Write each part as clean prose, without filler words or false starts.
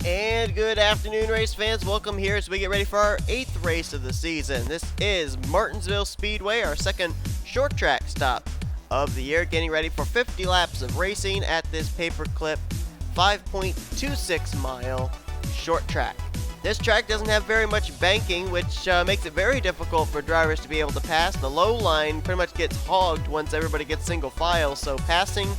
And good afternoon, race fans. Welcome here as we get ready for our 8th race of the season. This is Martinsville Speedway, our second short track stop of the year, getting ready for 50 laps of racing at this Paperclip 5.26 mile short track. This track doesn't have very much banking, which makes it very difficult for drivers to be able to pass. The low line pretty much gets hogged once everybody gets single file, so passing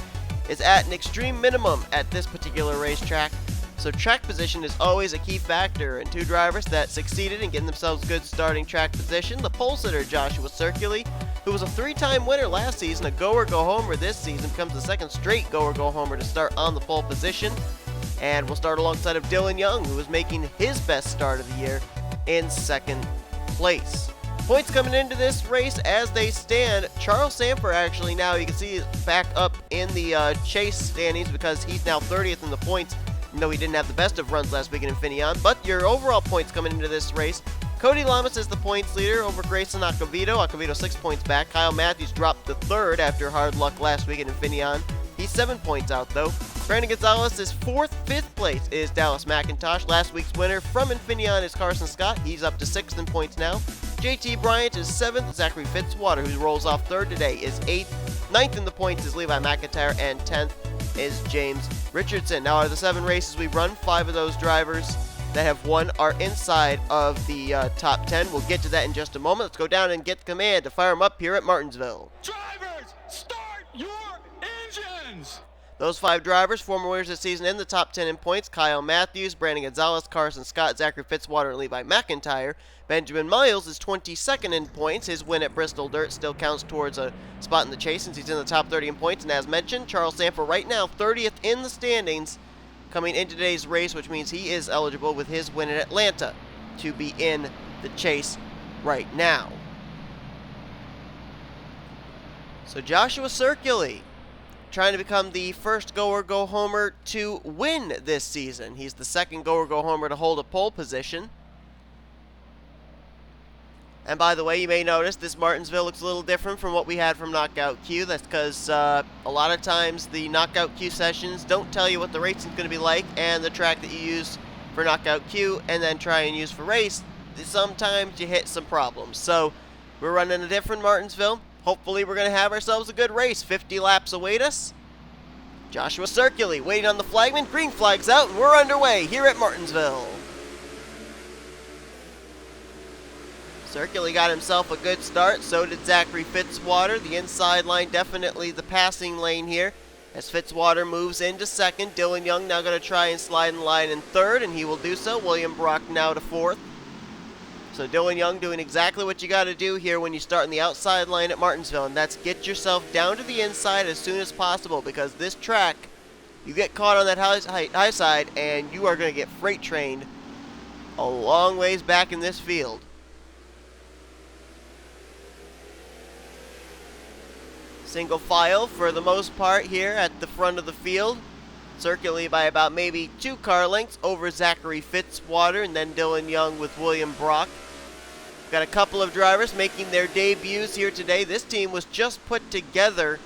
is at an extreme minimum at this particular racetrack. So track position is always a key factor, and two drivers that succeeded in getting themselves good starting track position. The pole sitter Joshua Circuli, who was a 3-time winner last season, a go-or-go-homer this season, becomes the second straight go-or-go-homer to start on the pole position. And we'll start alongside of Dylan Young, who is making his best start of the year in second place. Points coming into this race as they stand. Charles Sanford actually now, you can see back up in the chase standings because he's now 30th in the points. No, he didn't have the best of runs last week in Infineon, but your overall points coming into this race. Cody Lamas is the points leader over Grayson Acavito. Acavito 6 points back. Kyle Matthews dropped to 3rd after hard luck last week in Infineon. He's 7 points out though. Brandon Gonzalez is 4th. 5th place is Dallas McIntosh. Last week's winner from Infineon is Carson Scott. He's up to 6th in points now. JT Bryant is 7th. Zachary Fitzwater, who rolls off 3rd today, is 8th. 9th in the points is Levi McIntyre, and 10th is James Richardson. Now, out of the 7 races we've run, 5 of those drivers that have won are inside of the top 10. We'll get to that in just a moment. Let's go down and get the command to fire them up here at Martinsville. Drivers, start your engines! Those 5 drivers, former winners this season in the top 10 in points: Kyle Matthews, Brandon Gonzalez, Carson Scott, Zachary Fitzwater, and Levi McIntyre. Benjamin Miles is 22nd in points. His win at Bristol Dirt still counts towards a spot in the chase since he's in the top 30 in points. And as mentioned, Charles Sanford right now 30th in the standings coming into today's race, which means he is eligible with his win at Atlanta to be in the chase right now. So Joshua Circuli trying to become the first go-or-go-homer to win this season. He's the second go-or-go-homer to hold a pole position. And by the way, you may notice this Martinsville looks a little different from what we had from Knockout Q. That's because a lot of times the Knockout Q sessions don't tell you what the racing's going to be like, and the track that you use for Knockout Q and then try and use for race, sometimes you hit some problems. So we're running a different Martinsville. Hopefully we're going to have ourselves a good race. 50 laps await us. Joshua Circuli waiting on the flagman. Green flag's out, and we're underway here at Martinsville. Circuli got himself a good start. So did Zachary Fitzwater. The inside line definitely the passing lane here as Fitzwater moves into second. Dylan Young now going to try and slide in line in 3rd, and he will do so. William Brock now to 4th. So Dylan Young doing exactly what you got to do here when you start in the outside line at Martinsville, and that's get yourself down to the inside as soon as possible, because this track, you get caught on that high side and you are going to get freight trained a long ways back in this field. Single file for the most part here at the front of the field. Circuli by about maybe 2 car lengths over Zachary Fitzwater, and then Dylan Young with William Brock. Got a couple of drivers making their debuts here today. This team was just put together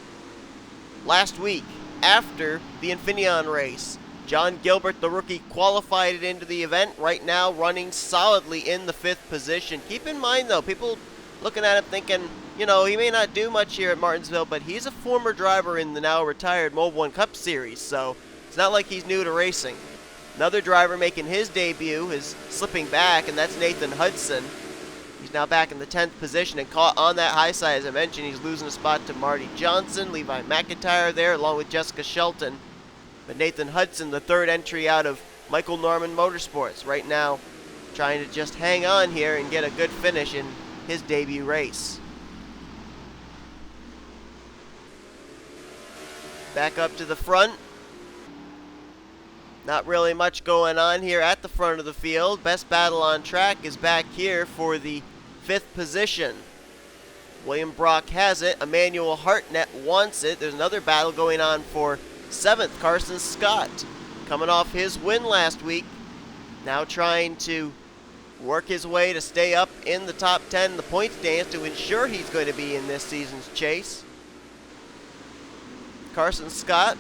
last week after the Infineon race. John Gilbert, the rookie, qualified into the event. Right now running solidly in the 5th position. Keep in mind though, people looking at him thinking, you know, he may not do much here at Martinsville, but he's a former driver in the now retired Mobil 1 Cup Series, so it's not like he's new to racing. Another driver making his debut is slipping back, and that's Nathan Hudson. He's now back in the 10th position and caught on that high side. As I mentioned, he's losing a spot to Marty Johnson, Levi McIntyre there, along with Jessica Shelton. But Nathan Hudson, the 3rd entry out of Michael Norman Motorsports, right now trying to just hang on here and get a good finish in his debut race. Back up to the front. Not really much going on here at the front of the field. Best battle on track is back here for the 5th position. William Brock has it. Emmanuel Hartnett wants it. There's another battle going on for 7th. Carson Scott, coming off his win last week, now trying to work his way to stay up in the top 10 in the points dance to ensure he's going to be in this season's chase. Carson Scott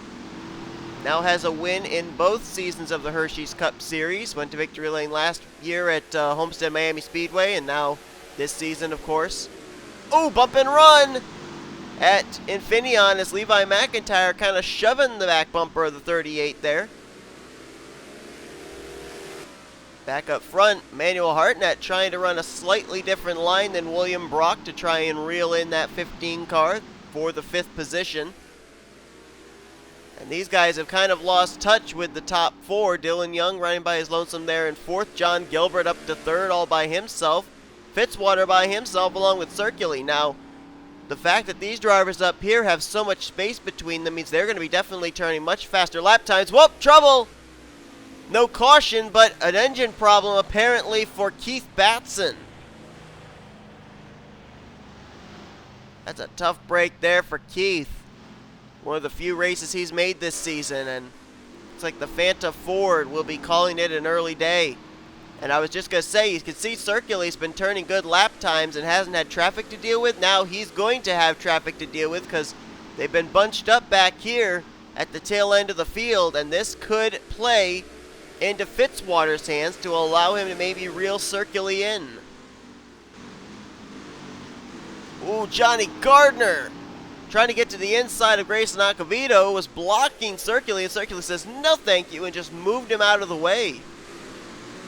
now has a win in both seasons of the Hersheys Cup Series. Went to victory lane last year at Homestead Miami Speedway, and now this season, of course. Oh, bump and run at Infineon as Levi McIntyre kind of shoving the back bumper of the 38 there. Back up front, Manuel Hartnett trying to run a slightly different line than William Brock to try and reel in that 15 car for the 5th position. And these guys have kind of lost touch with the top 4. Dylan Young running by his lonesome there in 4th. John Gilbert up to 3rd all by himself. Fitzwater by himself along with Circuli. Now, the fact that these drivers up here have so much space between them means they're going to be definitely turning much faster lap times. Whoop, trouble! No caution, but an engine problem apparently for Keith Batson. That's a tough break there for Keith. One of the few races he's made this season, and it's like the Fanta Ford will be calling it an early day. And I was just going to say, you can see Circuli's been turning good lap times and hasn't had traffic to deal with. Now he's going to have traffic to deal with because they've been bunched up back here at the tail end of the field, and this could play into Fitzwater's hands to allow him to maybe reel Circuli in. Ooh, Johnny Gardner trying to get to the inside of Grayson Acavito was blocking Circuli, and Circuli says no thank you and just moved him out of the way.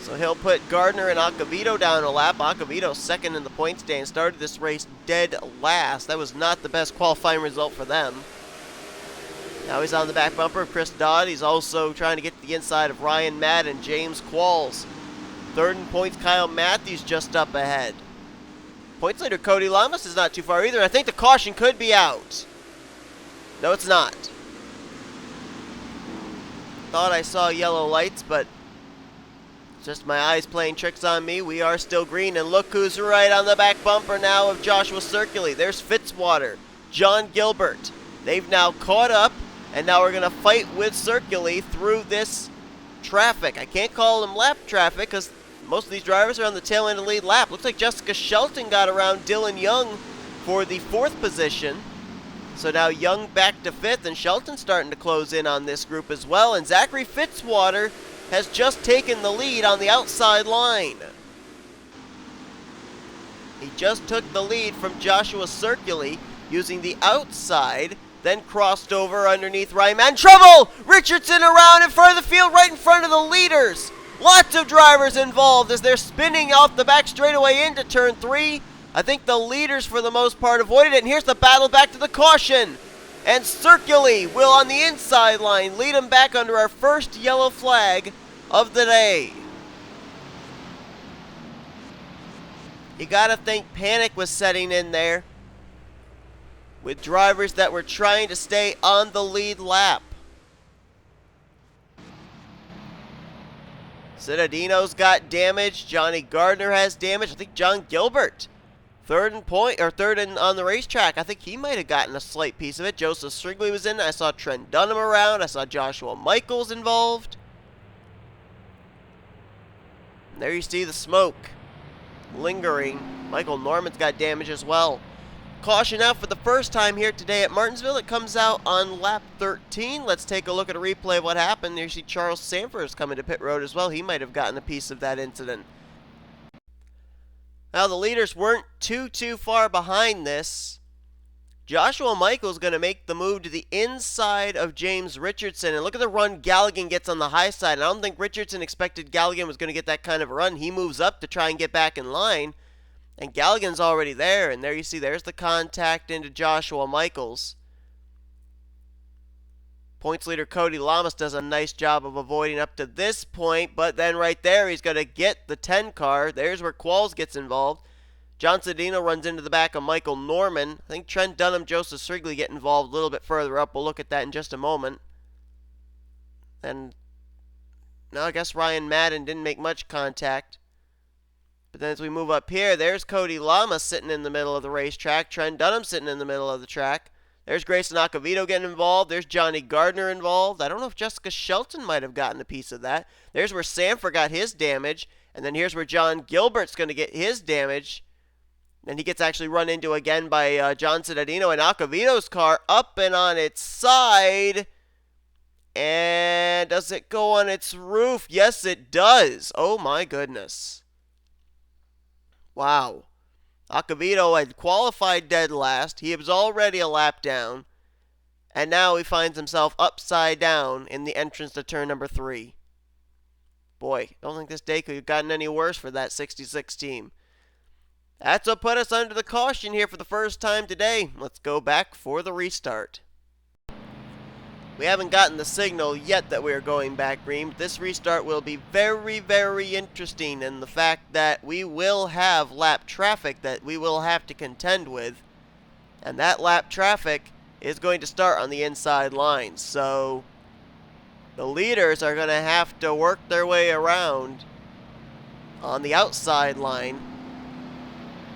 So he'll put Gardner and Acavito down a lap. Acavito second in the point stand, started this race dead last. That was not the best qualifying result for them. Now he's on the back bumper of Chris Dodd. He's also trying to get to the inside of Ryan Madden, James Qualls. 3rd in points, Kyle Matthews just up ahead. Points leader Cody Lamas is not too far either. I think the caution could be out. No, it's not. Thought I saw yellow lights, but just my eyes playing tricks on me. We are still green, and look who's right on the back bumper now of Joshua Circuli. There's Fitzwater, John Gilbert. They've now caught up, and now we're going to fight with Circuli through this traffic. I can't call them lap traffic because most of these drivers are on the tail end of the lead lap. Looks like Jessica Shelton got around Dylan Young for the 4th position. So now Young back to 5th, and Shelton starting to close in on this group as well. And Zachary Fitzwater has just taken the lead on the outside line. He just took the lead from Joshua Circuli using the outside, then crossed over underneath Ryan Madden. Trouble! Richardson around in front of the field, right in front of the leaders. Lots of drivers involved as they're spinning off the back straightaway into turn 3. I think the leaders, for the most part, avoided it. And here's the battle back to the caution. And Circuli will, on the inside line, lead him back under our first yellow flag of the day. You gotta think panic was setting in there with drivers that were trying to stay on the lead lap. Cittadino's got damage. Johnny Gardner has damage. I think John Gilbert, third in on the racetrack. I think he might have gotten a slight piece of it. Joseph Strigley was in. I saw Trent Dunham around. I saw Joshua Michaels involved. And there you see the smoke lingering. Michael Norman's got damage as well. Caution out for the first time here today at Martinsville. It comes out on lap 13. Let's take a look at a replay of what happened. There you see Charles Sanford is coming to pit road as well. He might have gotten a piece of that incident. Now the leaders weren't too far behind this. Joshua Michaels going to make the move to the inside of James Richardson. And look at the run Galligan gets on the high side. And I don't think Richardson expected Galligan was going to get that kind of a run. He moves up to try and get back in line. And Galligan's already there, and there you see, there's the contact into Joshua Michaels. Points leader Cody Lamas does a nice job of avoiding up to this point, but then right there he's going to get the 10 car. There's where Qualls gets involved. John Cedino runs into the back of Michael Norman. I think Trent Dunham, Joseph Strigley get involved a little bit further up. We'll look at that in just a moment. And now I guess Ryan Madden didn't make much contact. But then as we move up here, there's Cody Lamas sitting in the middle of the racetrack. Trent Dunham sitting in the middle of the track. There's Grayson Acavito getting involved. There's Johnny Gardner involved. I don't know if Jessica Shelton might have gotten a piece of that. There's where Sanford got his damage. And then here's where John Gilbert's going to get his damage. And he gets actually run into again by John Cittadino. And Acavito's car up and on its side. And does it go on its roof? Yes, it does. Oh my goodness. Wow. Acevedo had qualified dead last. He was already a lap down. And now he finds himself upside down in the entrance to turn number 3. Boy, don't think this day could have gotten any worse for that 66 team. That's what put us under the caution here for the first time today. Let's go back for the restart. We haven't gotten the signal yet that we are going back green. But this restart will be very, very interesting in the fact that we will have lap traffic that we will have to contend with. And that lap traffic is going to start on the inside line. So the leaders are going to have to work their way around on the outside line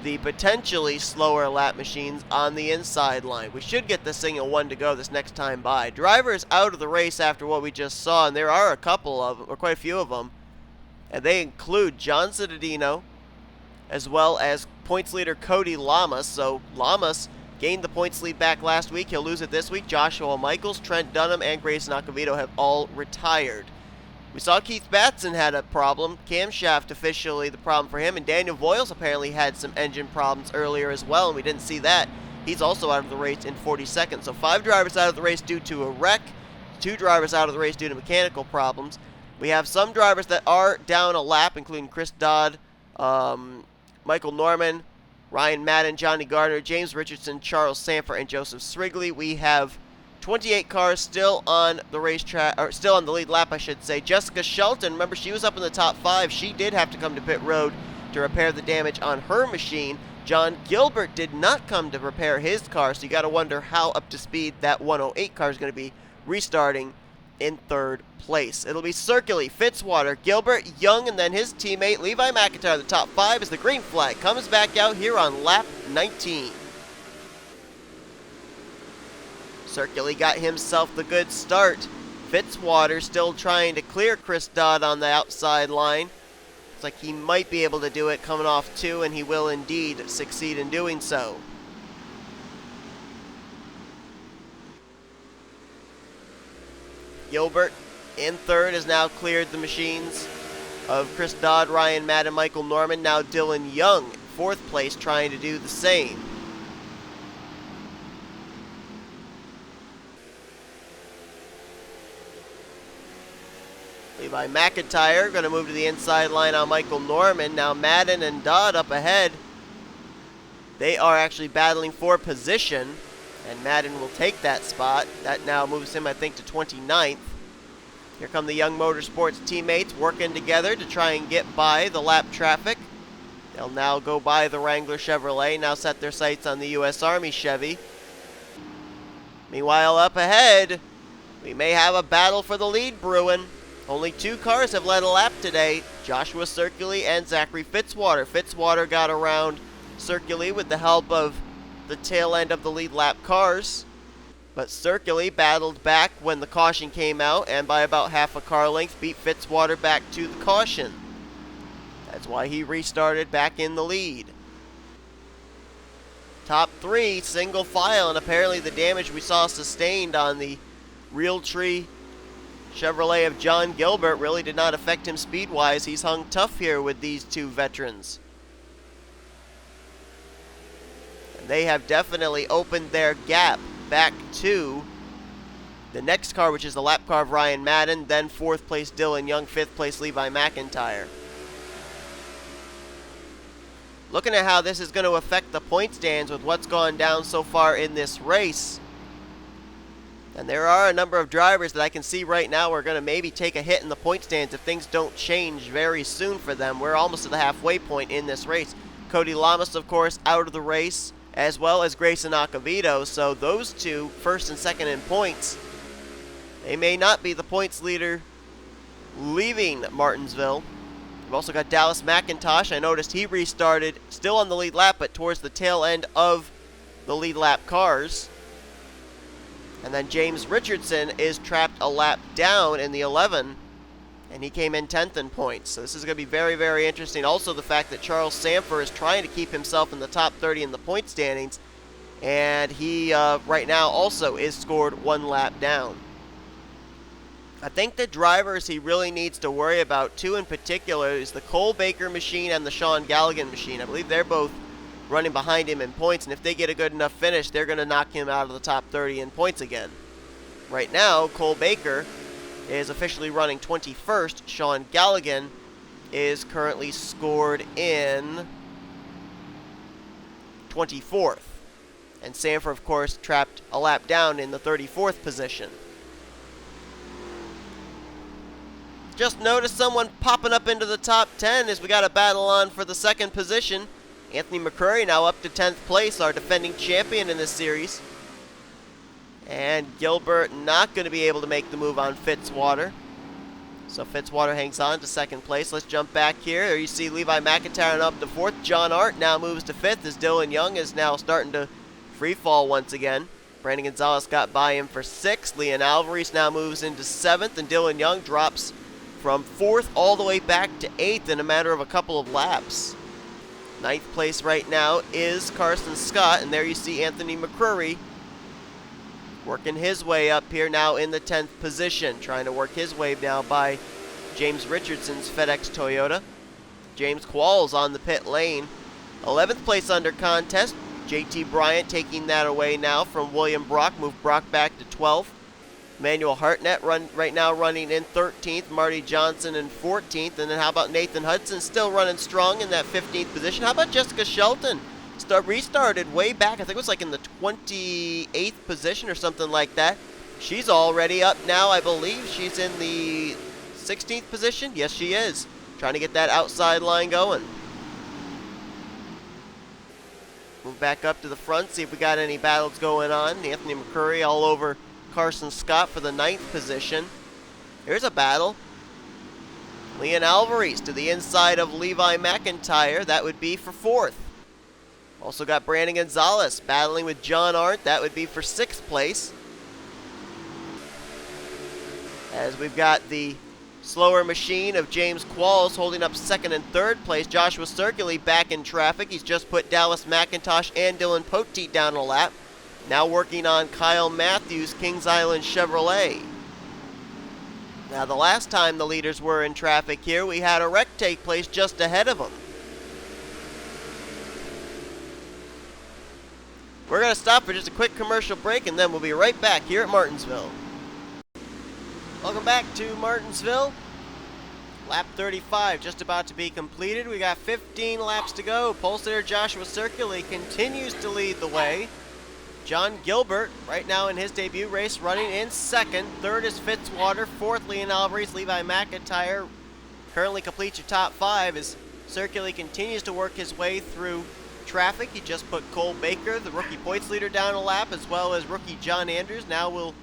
the potentially slower lap machines on the inside line. We should get this thing at 1 to go this next time by. Drivers out of the race after what we just saw, and there are a couple of them, or quite a few of them, and they include John Cittadino, as well as points leader Cody Lamas. So Lamas gained the points lead back last week. He'll lose it this week. Joshua Michaels, Trent Dunham, and Grayson Acevedo have all retired. We saw Keith Batson had a problem, camshaft officially the problem for him, and Daniel Voiles apparently had some engine problems earlier as well, and we didn't see that. He's also out of the race in 40 seconds. So 5 drivers out of the race due to a wreck, 2 drivers out of the race due to mechanical problems. We have some drivers that are down a lap, including Chris Dodd, Michael Norman, Ryan Madden, Johnny Gardner, James Richardson, Charles Sanford, and Joseph Srigley. We have 28 cars still on the racetrack, or still on the lead lap, I should say. Jessica Shelton, remember, she was up in the top 5. She did have to come to pit road to repair the damage on her machine. John Gilbert did not come to repair his car, so you got to wonder how up to speed that 108 car is going to be restarting in 3rd place. It'll be Circuli, Fitzwater, Gilbert, Young, and then his teammate Levi McIntyre. The top 5 as the green flag comes back out here on lap 19. Circuli got himself the good start. Fitzwater still trying to clear Chris Dodd on the outside line. Looks like he might be able to do it coming off 2, and he will indeed succeed in doing so. Gilbert in 3rd has now cleared the machines of Chris Dodd, Ryan Madden, Michael Norman. Now Dylan Young, 4th place, trying to do the same. Levi McIntyre going to move to the inside line on Michael Norman. Now Madden and Dodd up ahead. They are actually battling for position, and Madden will take that spot. That now moves him, I think, to 29th. Here come the Young Motorsports teammates working together to try and get by the lap traffic. They'll now go by the Wrangler Chevrolet, now set their sights on the U.S. Army Chevy. Meanwhile, up ahead, we may have a battle for the lead brewing. Only 2 cars have led a lap today, Joshua Circuli and Zachary Fitzwater. Fitzwater got around Circuli with the help of the tail end of the lead lap cars, but Circuli battled back when the caution came out, and by about half a car length beat Fitzwater back to the caution. That's why he restarted back in the lead. Top 3, single file, and apparently the damage we saw sustained on the Realtree Chevrolet of John Gilbert really did not affect him speed-wise. He's hung tough here with these 2 veterans. And they have definitely opened their gap back to the next car, which is the lap car of Ryan Madden, then 4th place Dylan Young, 5th place Levi McIntyre. Looking at how this is going to affect the point stands with what's gone down so far in this race. And there are a number of drivers that I can see right now are going to maybe take a hit in the point stands if things don't change very soon for them. We're almost at the halfway point in this race. Cody Lamas, of course, out of the race, as well as Grayson Acevedo. So those 2, 1st and 2nd in points, they may not be the points leader leaving Martinsville. We've also got Dallas McIntosh. I noticed he restarted, still on the lead lap, but towards the tail end of the lead lap cars. And then James Richardson is trapped a lap down in the 11, and he came in 10th in points. So this is going to be very, very interesting. Also the fact that Charles Sanford is trying to keep himself in the top 30 in the point standings, and he right now also is scored 1 lap down. I think the drivers he really needs to worry about, two in particular, is the Cole Baker machine and the Sean Galligan machine. I believe they're both running behind him in points, and if they get a good enough finish, they're going to knock him out of the top 30 in points again. Right now, Cole Baker is officially running 21st. Sean Galligan is currently scored in 24th. And Sanford, of course, trapped a lap down in the 34th position. Just noticed someone popping up into the top 10 as we got a battle on for the second position. Anthony McCurry now up to 10th place, our defending champion in this series. And Gilbert not going to be able to make the move on Fitzwater. So Fitzwater hangs on to second place. Let's jump back here. There you see Levi McIntyre up to 4th. John Arndt now moves to 5th as Dylan Young is now starting to free fall once again. Brandon Gonzalez got by him for 6th. Leon Alvarez now moves into 7th, and Dylan Young drops from 4th all the way back to 8th in a matter of a couple of laps. 9th place right now is Carson Scott, and there you see Anthony McCurry working his way up here now in the 10th position, trying to work his way now by James Richardson's FedEx Toyota. James Qualls on the pit lane. 11th place under contest. JT Bryant taking that away now from William Brock. Moved Brock back to 12th. Manuel Hartnett right now running in 13th. Marty Johnson in 14th. And then how about Nathan Hudson still running strong in that 15th position? How about Jessica Shelton? Restarted way back. I think it was like in the 28th position or something like that. She's already up now. I believe she's in the 16th position. Yes, she is. Trying to get that outside line going. Move back up to the front, see if we got any battles going on. Anthony McCurry all over Carson Scott for the 9th position. Here's a battle. Leon Alvarez to the inside of Levi McIntyre. That would be for 4th. Also got Brandon Gonzalez battling with John Arndt. That would be for 6th place. As we've got the slower machine of James Qualls holding up 2nd and 3rd place. Joshua Circuli back in traffic. He's just put Dallas McIntosh and Dylan Poteet down a lap. Now working on Kyle Matthews, Kings Island Chevrolet. Now the last time the leaders were in traffic here, we had a wreck take place just ahead of them. We're going to stop for just a quick commercial break, and then we'll be right back here at Martinsville. Welcome back to Martinsville. Lap 35 just about to be completed. We got 15 laps to go. Pole sitter Joshua Circuli continues to lead the way. John Gilbert, right now in his debut race, running in 2nd. 3rd is Fitzwater. 4th, Leon Alvarez. Levi McIntyre currently completes your top 5 as Circuli continues to work his way through traffic. He just put Cole Baker, the rookie points leader, down a lap, as well as rookie John Andrews. Now will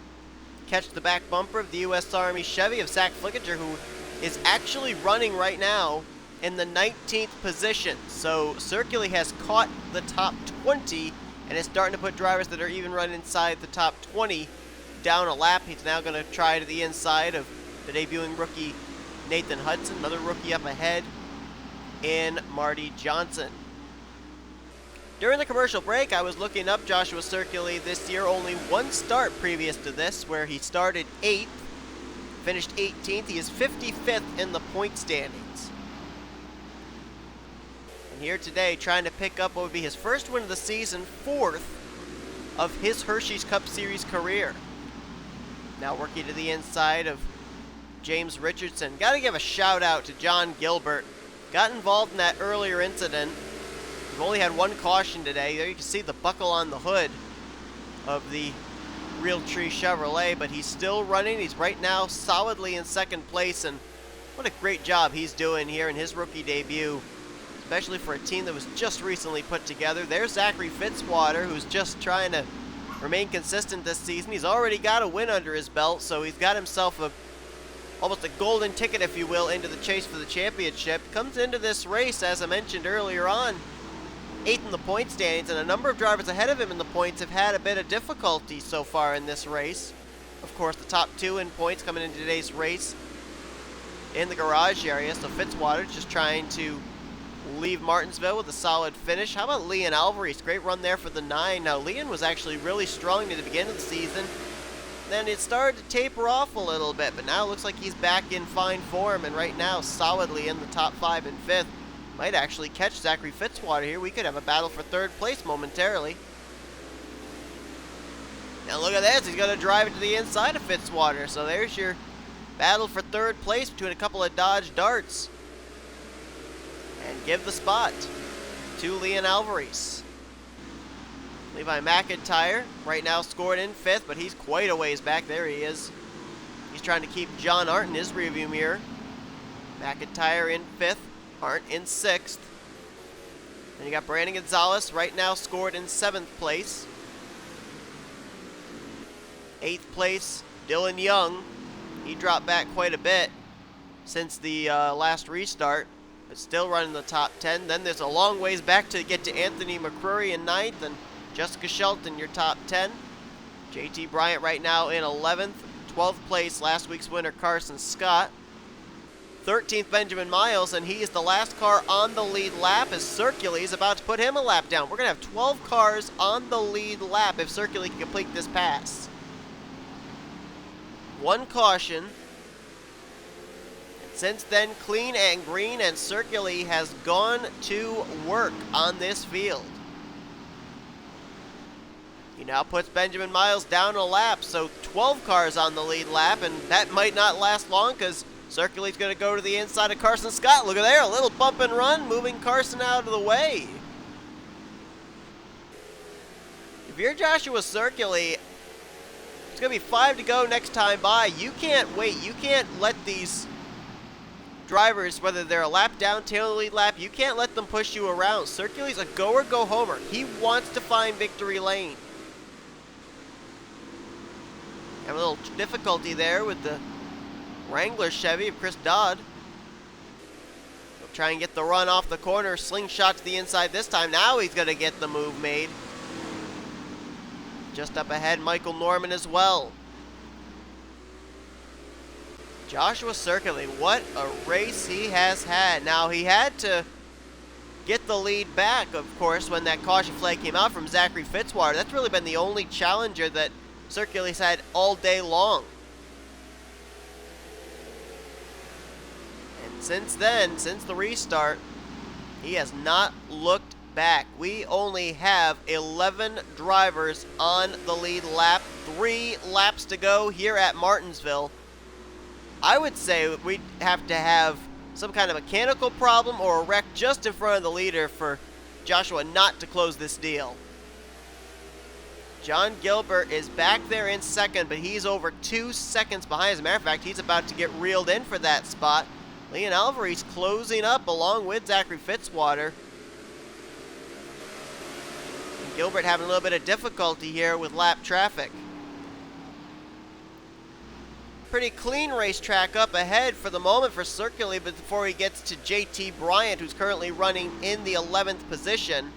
catch the back bumper of the U.S. Army Chevy of Zach Flickinger, who is actually running right now in the 19th position. So Circuli has caught the top 20 and is starting to put drivers that are even running inside the top 20 down a lap. He's now going to try to the inside of the debuting rookie Nathan Hudson, another rookie up ahead in Marty Johnson. During the commercial break, I was looking up Joshua Circuli this year. Only one start previous to this, where he started 8th, finished 18th. He is 55th in the point standings. And here today, trying to pick up what would be his first win of the season, 4th of his Hersheys Cup Series career. Now working to the inside of James Richardson. Got to give a shout out to John Gilbert. Got involved in that earlier incident. We've only had one caution today. There you can see the buckle on the hood of the Realtree Chevrolet, but he's still running. He's right now solidly in 2nd place, and what a great job he's doing here in his rookie debut, especially for a team that was just recently put together. There's Zachary Fitzwater, who's just trying to remain consistent this season. He's already got a win under his belt, so he's got himself almost a golden ticket, if you will, into the chase for the championship. Comes into this race, as I mentioned earlier on, 8th in the point standings, and a number of drivers ahead of him in the points have had a bit of difficulty so far in this race. Of course, the top 2 in points coming into today's race in the garage area, so Fitzwater just trying to leave Martinsville with a solid finish. How about Leon Alvarez? Great run there for the 9. Now, Leon was actually really strong near the beginning of the season. then it started to taper off a little bit, but now it looks like he's back in fine form, and right now solidly in the top 5 and 5th. Might actually catch Zachary Fitzwater here. We could have a battle for 3rd place momentarily. Now look at this, he's going to drive it to the inside of Fitzwater, so there's your battle for 3rd place between a couple of Dodge Darts. And give the spot to Leon Alvarez. Levi McIntyre right now scored in 5th, but he's quite a ways back. There he is. He's trying to keep John Arndt in his rearview mirror. McIntyre in 5th, Arndt in 6th. Then you got Brandon Gonzalez right now scored in 7th place. 8th place, Dylan Young. He dropped back quite a bit since the last restart, but still running the top 10. Then there's a long ways back to get to Anthony McCrory in 9th and Jessica Shelton, your top 10. JT Bryant right now in 11th. 12th place, last week's winner, Carson Scott. 13th, Benjamin Miles, and he is the last car on the lead lap as Circuli is about to put him a lap down. We're going to have 12 cars on the lead lap if Circuli can complete this pass. 1 caution. And since then, Clean and Green and Circuli has gone to work on this field. He now puts Benjamin Miles down a lap, so 12 cars on the lead lap, and that might not last long because Circuli's going to go to the inside of Carson Scott. Look at there, a little bump and run, moving Carson out of the way. If you're Joshua Circuli, it's going to be 5 to go next time by. You can't wait. You can't let these drivers, whether they're a lap down, tail lead lap, you can't let them push you around. Circuli's a go or go homer. He wants to find victory lane. Have a little difficulty there with the Wrangler Chevy of Chris Dodd. He'll try and get the run off the corner. Slingshot to the inside this time. Now he's going to get the move made. Just up ahead, Michael Norman as well. Joshua Circuli, what a race he has had. Now, he had to get the lead back, of course, when that caution flag came out from Zachary Fitzwater. That's really been the only challenger that Circuli's had all day long. And since then, since the restart, he has not looked back. We only have 11 drivers on the lead lap. 3 laps to go here at Martinsville. I would say we'd have to have some kind of mechanical problem or a wreck just in front of the leader for Joshua not to close this deal. John Gilbert is back there in 2nd, but he's over 2 seconds behind. As a matter of fact, he's about to get reeled in for that spot. Leon Alvarez closing up along with Zachary Fitzwater. And Gilbert having a little bit of difficulty here with lap traffic. Pretty clean racetrack up ahead for the moment for Circuli, but before he gets to JT Bryant, who's currently running in the 11th position.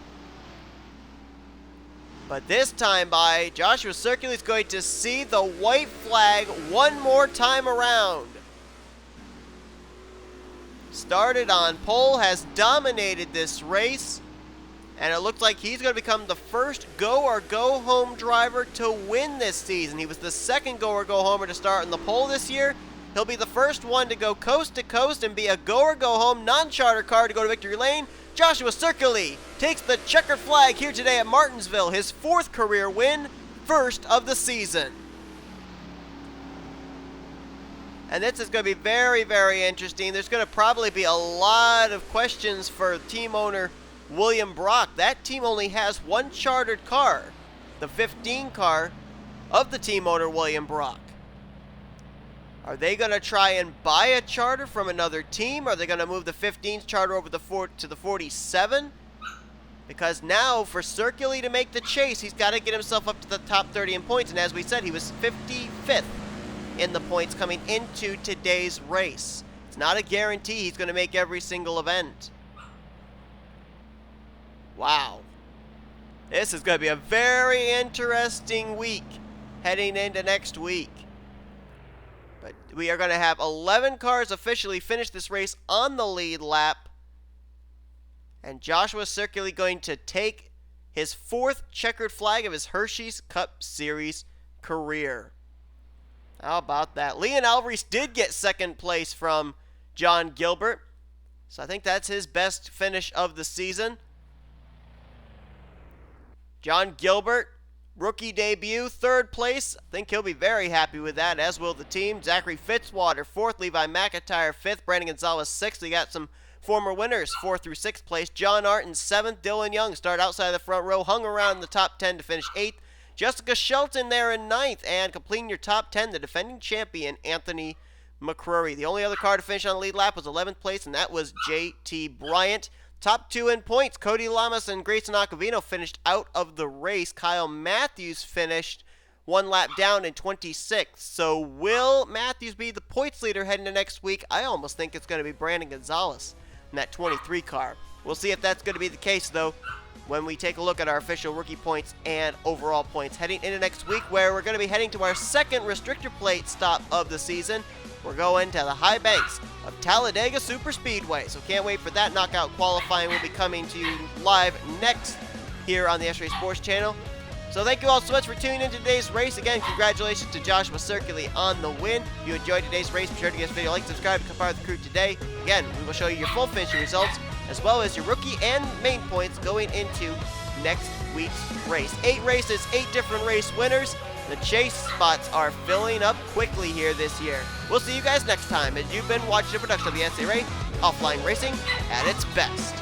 But this time by, Joshua Circuli is going to see the white flag one more time around. Started on pole, has dominated this race, and it looks like he's going to become the first go or go home driver to win this season. He was the 2nd go or go homer to start on the pole this year. He'll be the first one to go coast to coast and be a go or go home non-charter car to go to victory lane. Joshua Circuli takes the checkered flag here today at Martinsville, his 4th career win, 1st of the season. And this is going to be very, very interesting. There's going to probably be a lot of questions for team owner William Brock. That team only has 1 chartered car, the 15 car of the team owner William Brock. Are they going to try and buy a charter from another team? Are they going to move the 15 charter over to the 47? Because now for Circuli to make the chase, he's got to get himself up to the top 30 in points. And as we said, he was 55th in the points coming into today's race. It's not a guarantee he's going to make every single event. Wow. This is going to be a very interesting week heading into next week. But we are going to have 11 cars officially finish this race on the lead lap. And Joshua Circuli going to take his 4th checkered flag of his Hersheys Cup Series career. How about that? Leon Alvarez did get second place from John Gilbert. So I think that's his best finish of the season. John Gilbert, rookie debut, third place. I think he'll be very happy with that, as will the team. Zachary Fitzwater, fourth. Levi McIntyre, fifth. Brandon Gonzalez, sixth. We got some former winners, fourth through sixth place. John Arton, seventh. Dylan Young started outside the front row, hung around the top 10 to finish eighth. Jessica Shelton there in ninth, and completing your top 10, the defending champion, Anthony McCrory. The only other car to finish on the lead lap was 11th place, and that was J.T. Bryant. Top two in points, Cody Lamas and Grayson Acavino finished out of the race. Kyle Matthews finished one lap down in 26th. So will Matthews be the points leader heading to next week? I almost think it's going to be Brandon Gonzalez in that 23 car. We'll see if that's going to be the case, though, when we take a look at our official rookie points and overall points heading into next week, where we're going to be heading to our second restrictor plate stop of the season. We're going to the high banks of Talladega Superspeedway. So can't wait for that. Knockout qualifying will be coming to you live next here on the S-Ray Sports Channel. So thank you all so much for tuning in to today's race. Again, congratulations to Joshua Circuli on the win. If you enjoyed today's race, be sure to give this video a like, subscribe, and become part of the crew today. Again, we will show you your full finishing results, as well as your rookie and main points going into next week's race. 8 races, 8 different race winners. The chase spots are filling up quickly here this year. We'll see you guys next time, as you've been watching a production of the NCRA Offline Racing at its best.